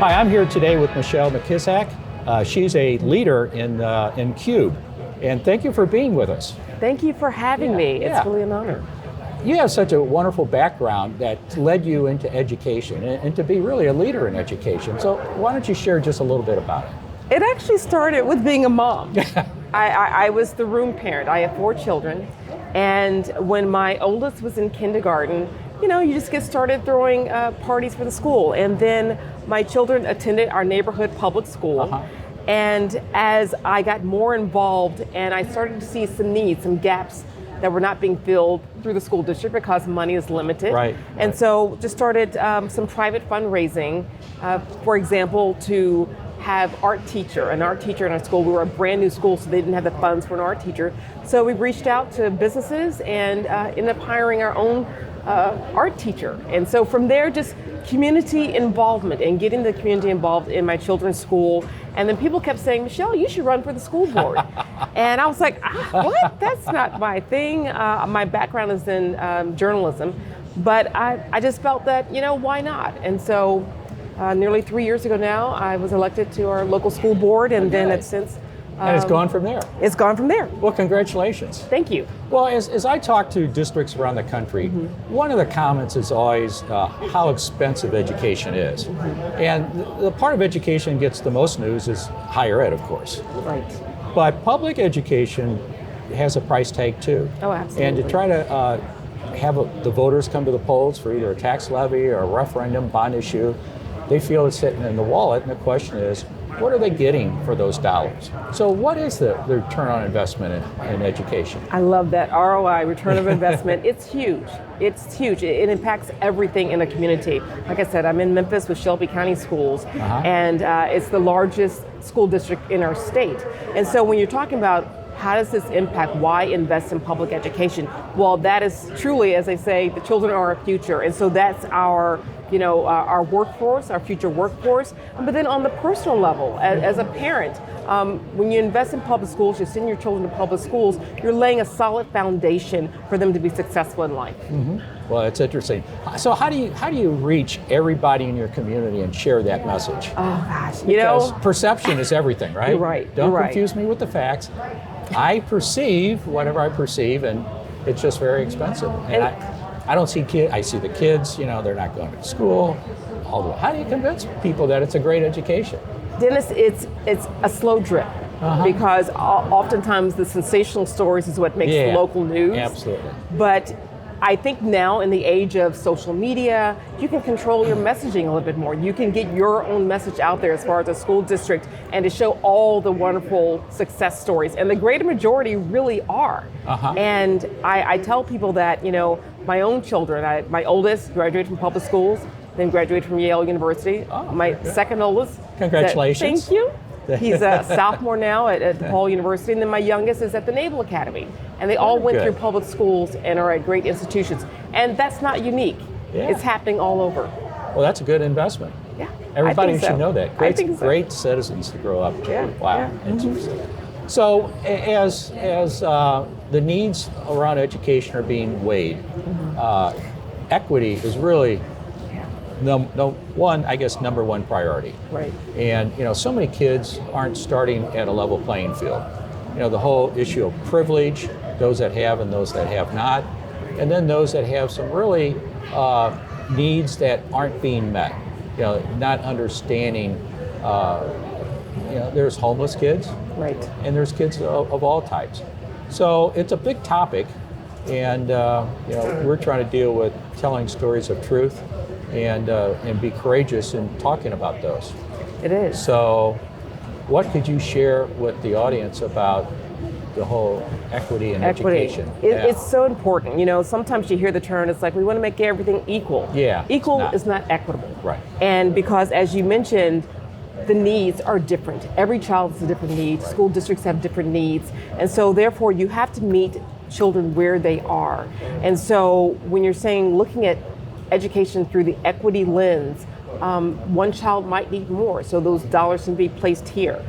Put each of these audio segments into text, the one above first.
Hi, I'm here today with Michelle McKissack. She's a leader in Cube, and thank you for being with us. Thank you for having me. Yeah. It's really an honor. You have such a wonderful background that led you into education and to be really a leader in education. So why don't you share just a little bit about it? It actually started with being a mom. I was the room parent. I have 4 children. And when my oldest was in kindergarten, you just get started throwing parties for the school. And then my children attended our neighborhood public school. And as I got more involved and I started to see some needs, some gaps that were not being filled through the school district because money is limited. And so just started some private fundraising, for example, to have an art teacher in our school. We were a brand new school, so they didn't have the funds for an art teacher. So we reached out to businesses and ended up hiring our own art teacher. And so from there, just community involvement and getting the community involved in my children's school. And then people kept saying, Michelle, you should run for the school board. And I was like, what? That's not my thing. My background is in journalism. But I just felt that, why not? And so nearly 3 years ago now, I was elected to our local school board, and then it's since... and it's gone from there. It's gone from there. Well, congratulations. Thank you. Well, as I talk to districts around the country, one of the comments is always how expensive education is. And the part of education gets the most news is higher ed, of course. Right. But public education has a price tag too. Oh, absolutely. And to try to have the voters come to the polls for either a tax levy or a referendum bond issue, they feel it's sitting in the wallet, and the question is, what are they getting for those dollars? So what is the return on investment in education? I love that ROI, return of investment. It's huge. It's huge. It impacts everything in the community. Like I said, I'm in Memphis with Shelby County Schools, and it's the largest school district in our state. And so when you're talking about how does this impact, why invest in public education? Well, that is truly, as they say, the children are our future. And so that's our workforce, our future workforce. But then on the personal level, as a parent, when you invest in public schools, you send your children to public schools, you're laying a solid foundation for them to be successful in life. Well, it's interesting. So how do you reach everybody in your community and share that message? Oh gosh, because perception is everything, right? You're right. Don't confuse me with the facts. I perceive whatever I perceive, and it's just very expensive. And I don't see kids. I see the kids. They're not going to school. How do you convince people that it's a great education? Dennis, it's a slow drip. Because oftentimes the sensational stories is what makes the local news. Absolutely. But I think now in the age of social media, you can control your messaging a little bit more. You can get your own message out there as far as a school district and to show all the wonderful success stories. And the greater majority really are. And I tell people that, my own children, my oldest graduated from public schools, then graduated from Yale University. My second oldest. Congratulations. Thank you. He's a sophomore now at DePaul University, and then my youngest is at the Naval Academy. And they all went through public schools and are at great institutions. And that's not unique. It's happening all over. Well, that's a good investment. Yeah, everybody should know that. Great So. Citizens to grow up to. Yeah. Wow, interesting. So as the needs around education are being weighed, equity is really number one priority. Right. And so many kids aren't starting at a level playing field. The whole issue of privilege, those that have and those that have not, and then those that have some really needs that aren't being met. Not understanding. There's homeless kids, right, and there's kids of all types. So it's a big topic, and we're trying to deal with telling stories of truth. And be courageous in talking about those. It is. So what could you share with the audience about the whole equity in education? It's so important. Sometimes you hear the term, it's like we want to make everything equal. Equal is not equitable. Right. And because, as you mentioned, the needs are different. Every child has a different need. School districts have different needs. And so therefore you have to meet children where they are. And so when you're saying looking at education through the equity lens, one child might need more, so those dollars can be placed here.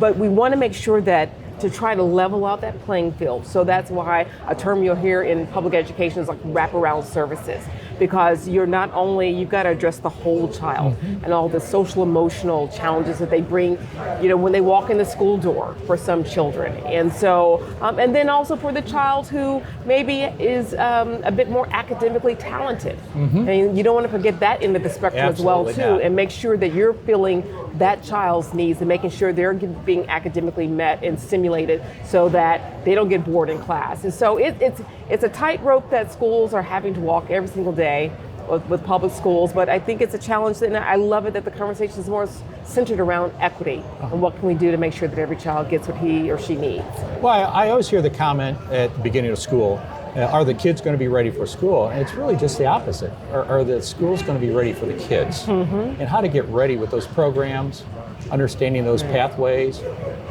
But we want to make sure that to try to level out that playing field. So that's why a term you'll hear in public education is like wraparound services. because you've got to address the whole child and all the social emotional challenges that they bring, when they walk in the school door for some children. And so, and then also for the child who maybe is a bit more academically talented. And you don't want to forget that end of the spectrum Absolutely as well too, not. and make sure that you're filling that child's needs and making sure they're being academically met and stimulated so that they don't get bored in class. And so it's a tightrope that schools are having to walk every single day with public schools, but I think it's a challenge, and I love it that the conversation is more centered around equity and what can we do to make sure that every child gets what he or she needs. Well, I always hear the comment at the beginning of school, are the kids going to be ready for school? And it's really just the opposite. Are the schools going to be ready for the kids? And how to get ready with those programs, understanding those pathways,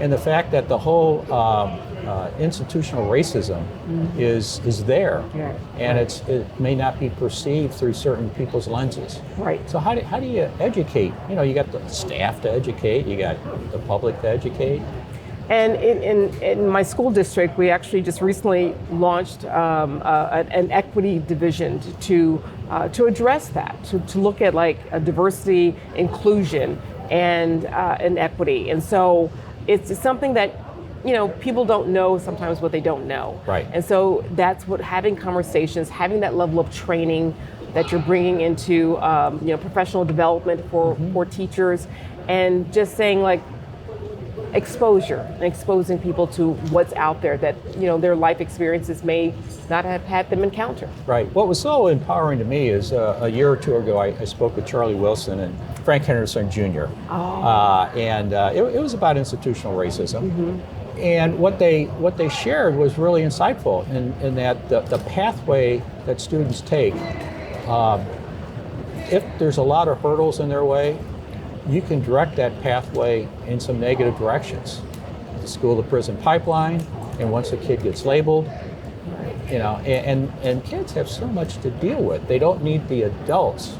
and the fact that the whole institutional racism is there, and it may not be perceived through certain people's lenses. Right. So how do you educate? You got the staff to educate, you got the public to educate. And in my school district, we actually just recently launched an equity division to address that, to look at like a diversity, inclusion, and equity. And so it's something that people don't know sometimes what they don't know. Right. And so that's what having conversations, having that level of training that you're bringing into professional development for teachers, and just saying like, exposure and exposing people to what's out there that their life experiences may not have had them encounter. Right. What was so empowering to me is a year or two ago I spoke with Charlie Wilson and Frank Henderson Jr. And it was about institutional racism. And what they shared was really insightful in that the pathway that students take, if there's a lot of hurdles in their way, you can direct that pathway in some negative directions. The school to prison pipeline, and once a kid gets labeled, and kids have so much to deal with. They don't need the adults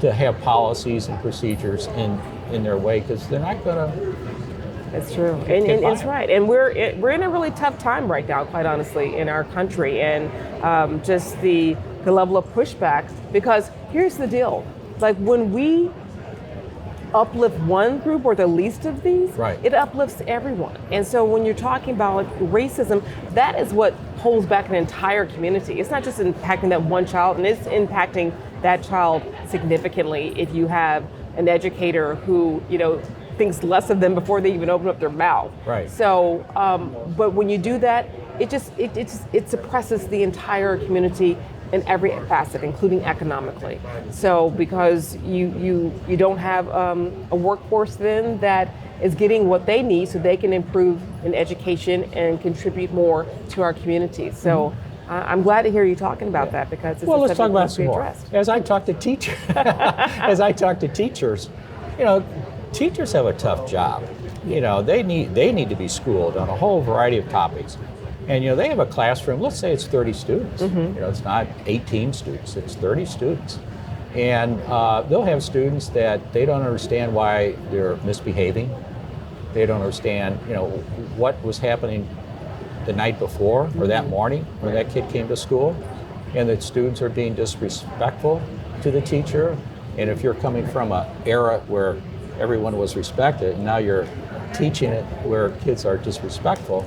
to have policies and procedures in their way, because they're not going to. That's true, and it's right. And we're in a really tough time right now, quite honestly, in our country, and just the level of pushback. Because here's the deal: like when we uplift one group or the least of these, it uplifts everyone. And so when you're talking about racism, that is what holds back an entire community. It's not just impacting that one child, and it's impacting that child significantly if you have an educator who thinks less of them before they even open up their mouth. Right. So, but when you do that, it suppresses the entire community in every facet, including economically. So because you don't have a workforce then that is getting what they need so they can improve in education and contribute more to our communities. So I'm glad to hear you talking about that, because it's let's talk about some more. addressed. As I talk to teachers, teachers have a tough job. They need to be schooled on a whole variety of topics. And they have a classroom, let's say it's 30 students. It's not 18 students, it's 30 students. And they'll have students that they don't understand why they're misbehaving. They don't understand, what was happening the night before or that morning when that kid came to school. And the students are being disrespectful to the teacher. And if you're coming from an era where everyone was respected, and now you're teaching it where kids are disrespectful,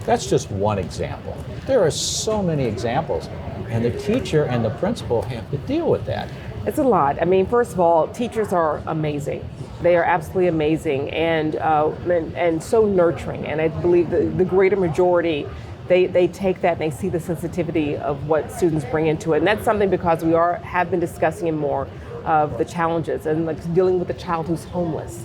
that's just one example. There are so many examples, and the teacher and the principal have to deal with that. It's a lot. I mean, first of all, teachers are amazing. They are absolutely amazing and so nurturing. And I believe the greater majority, they take that and they see the sensitivity of what students bring into it. And that's something because we have been discussing it more of the challenges and like dealing with a child who's homeless,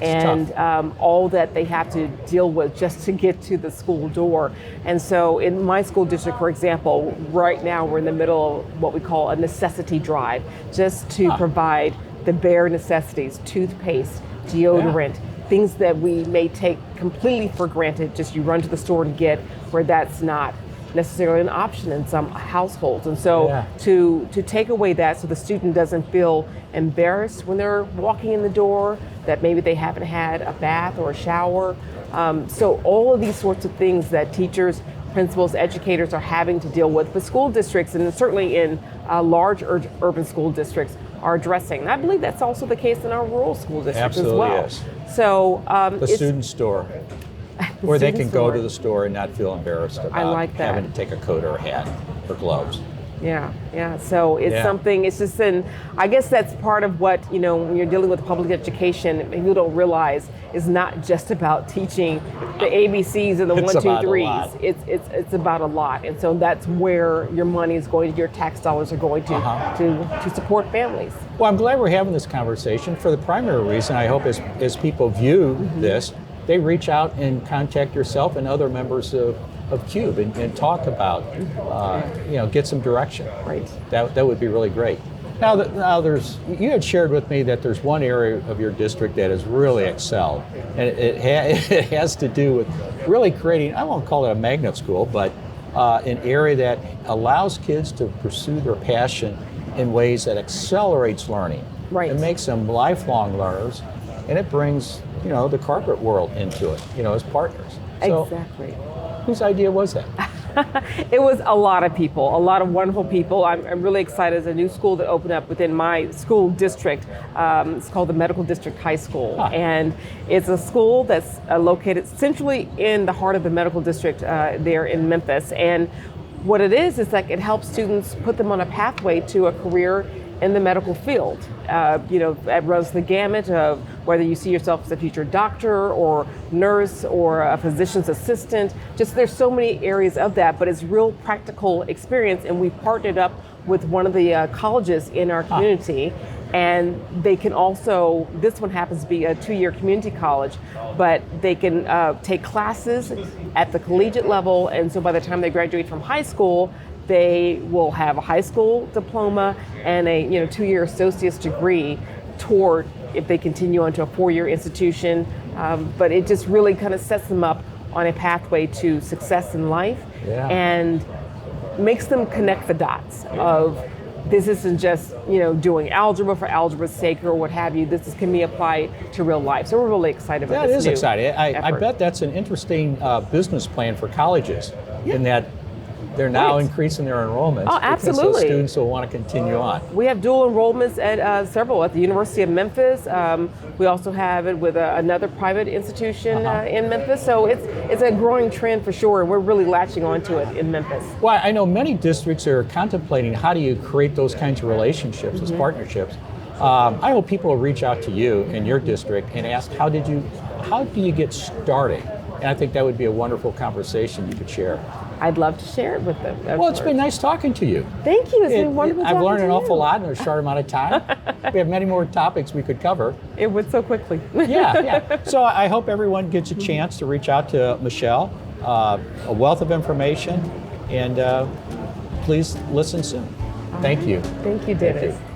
and all that they have to deal with just to get to the school door. And so in my school district, for example, right now we're in the middle of what we call a necessity drive, just to provide the bare necessities: toothpaste, deodorant, things that we may take completely for granted, just you run to the store and get, where that's not necessarily an option in some households. And so to take away that so the student doesn't feel embarrassed when they're walking in the door, that maybe they haven't had a bath or a shower. So all of these sorts of things that teachers principals, educators are having to deal with, but school districts, and certainly in large urban school districts, are addressing. And I believe that's also the case in our rural school districts as well. Absolutely is. So The student store, where they can go to the store and not feel embarrassed I about like that. having to take a coat or a hat or gloves. Yeah. So it's Yeah. something, it's just I guess that's part of what, when you're dealing with public education, people don't realize is not just about teaching the ABCs and the It's 1, 2, about a 3s. lot. It's about a lot. And so that's where your money is going, your tax dollars are going to support families. Well, I'm glad we're having this conversation for the primary reason. I hope as people view this, they reach out and contact yourself and other members of CUBE and talk about, get some direction. Right. That would be really great. Now you had shared with me that there's one area of your district that has really excelled, and it has to do with really creating, I won't call it a magnet school, but an area that allows kids to pursue their passion in ways that accelerates learning. Right. It makes them lifelong learners, and it brings, the corporate world into it, as partners. So, Exactly. whose idea was that? It was a lot of people, a lot of wonderful people. I'm really excited. There's a new school that opened up within my school district. It's called the Medical District High School. And it's a school that's located centrally in the heart of the medical district there in Memphis. And what it is like it helps students put them on a pathway to a career in the medical field. It runs the gamut of whether you see yourself as a future doctor or nurse or a physician's assistant. Just there's so many areas of that, but it's real practical experience. And we partnered up with one of the colleges in our community. And they can also, this one happens to be a 2-year community college, but they can take classes at the collegiate level. And so by the time they graduate from high school, they will have a high school diploma and a 2-year associate's degree toward if they continue on to a 4-year institution. But it just really kind of sets them up on a pathway to success in life and makes them connect the dots of this isn't just doing algebra for algebra's sake or what have you. This can be applied to real life. So we're really excited about this. That is new exciting. I effort. bet that's an interesting business plan for colleges in that they're now increasing their enrollments because absolutely. those students will want to continue on. We have dual enrollments at several, at the University of Memphis. We also have it with another private institution in Memphis. So it's a growing trend for sure, and we're really latching onto it in Memphis. Well, I know many districts are contemplating how do you create those kinds of relationships, those partnerships. I hope people will reach out to you in your district and ask, how do you get started? And I think that would be a wonderful conversation you could share. I'd love to share it with them. Well, it's been nice talking to you. Thank you. It's been wonderful I've talking learned to an you. awful lot in a short amount of time. We have many more topics we could cover. It went so quickly. Yeah. So I hope everyone gets a chance to reach out to Michelle. A wealth of information, and please listen soon. Thank you. Thank you, Dennis. Thank you.